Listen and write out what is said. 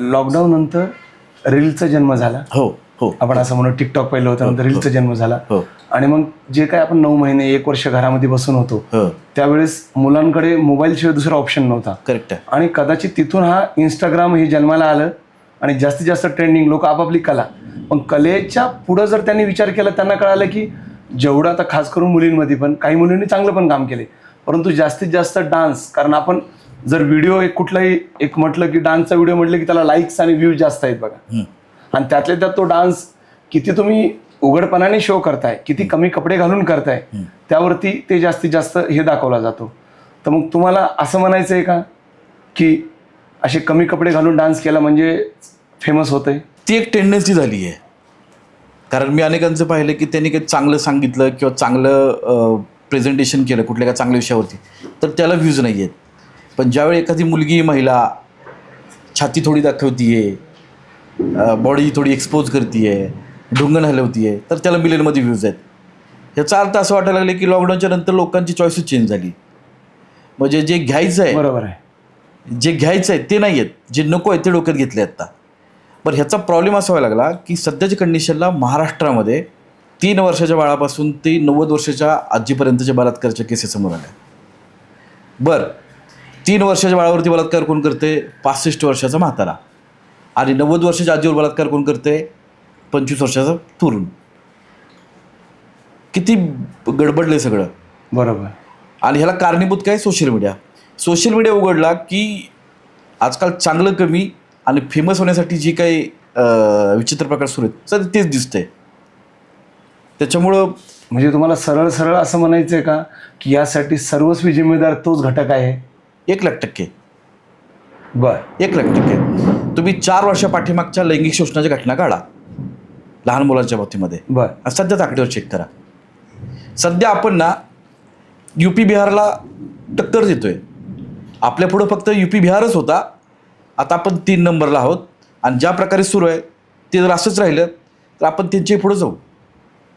Lockdown नंतर रीलचा जन्म झाला. हो हो. आपण असं म्हणू, टिकटॉक पहिलं होतं, नंतर रीलचा जन्म झाला. हो. आणि मग जे काय आपण 9 महिने 1 वर्ष घरामध्ये बसून होतो, त्यावेळेस मुलांकडे मोबाईलशिवाय दुसरा ऑप्शन नव्हता. करेक्ट आहे. आणि कदाचित तिथून हा इंस्टाग्राम हे जन्माला आलं आणि जास्तीत जास्त ट्रेंडिंग, लोक आपापली कला. पण कलेच्या पुढं जर त्यांनी विचार केला, त्यांना कळालं की जेवढं आता खास करून मुलींमध्ये पण काही मुलींनी चांगलं पण काम केले, परंतु जास्तीत जास्त डान्स. कारण आपण जर व्हिडिओ कुठलाही एक म्हटलं की डान्सचा व्हिडिओ म्हटलं की त्याला लाईक्स आणि व्ह्यूज जास्त आहेत बघा. आणि त्यातल्या त्यात तो डान्स किती तुम्ही उघडपणाने शो करताय, किती कमी कपडे घालून करताय, त्यावरती ते जास्तीत जास्त हे दाखवला जातो. तर मग तुम्हाला असं म्हणायचं आहे का की असे कमी कपडे घालून डान्स केला म्हणजे फेमस होतंय? ती एक टेंडन्सी झाली आहे. कारण मी अनेकांचं पाहिलं की त्यांनी काही चांगलं सांगितलं किंवा चांगलं प्रेझेंटेशन केलं कुठल्या का चांगल्या विषयावरती, तर त्याला व्ह्यूज नाही आहेत. पण ज्यावेळी एखादी मुलगी महिला छाती थोडी दाखवतीये, बॉडी थोडी एक्सपोज करतीये, ढुंगण हलवतीये, तर त्याला मिलियनमध्ये व्ह्यूज आहेत. ह्याचा अर्थ असं वाटायला लागले की लॉकडाऊनच्या नंतर लोकांची चॉईसच चेंज झाली. म्हणजे जे घ्यायचं आहे, बरोबर आहे, जे घ्यायचं आहे ते नाही आहेत, जे नको आहे ते डोक्यात घेतले आता. बरं, ह्याचा प्रॉब्लेम असा व्हायला लागला की सध्याच्या कंडिशनला महाराष्ट्रामध्ये 3 वर्षाच्या बाळापासून ते 90 वर्षाच्या आजीपर्यंतच्या बलात्काराच्या केसेस समोर आल्या. बरं, 3 वर्षाच्या बाळावरती बलात्कार कोण करते? 65 वर्षाचा म्हातारा. आणि 90 वर्षाच्या आजीवर बलात्कार कोण करते? 25 वर्षाचा तरुण. किती गडबडले सगळं. बरोबर. आणि ह्याला कारणीभूत काय? Social media. सोशल मीडिया उघडला की आजकाल चांगलं कमी आणि फेमस होण्यासाठी जी काही विचित्र प्रकार सुरू आहेत सध्या तेच दिसतंय. त्याच्यामुळं म्हणजे तुम्हाला सरळ सरळ असं म्हणायचं आहे का की यासाठी सर्वस्वी जिम्मेदार तोच घटक आहे? 1,00,000%. बर, 1,00,000%. तुम्ही 4 वर्षा पाठीमागच्या लैंगिक शोषणाच्या घटना काढा लहान मुलांच्या बाबतीमध्ये. बर. सध्याच आकडेवर चेक करा. सध्या आपण ना UP बिहारला टक्कर देतोय. आपल्या पुढं फक्त UP बिहारच होता, आता आपण 3 नंबरला आहोत. आणि ज्या प्रकारे सुरू आहे ते जर असंच राहिलं तर आपण त्यांच्या पुढं जाऊ.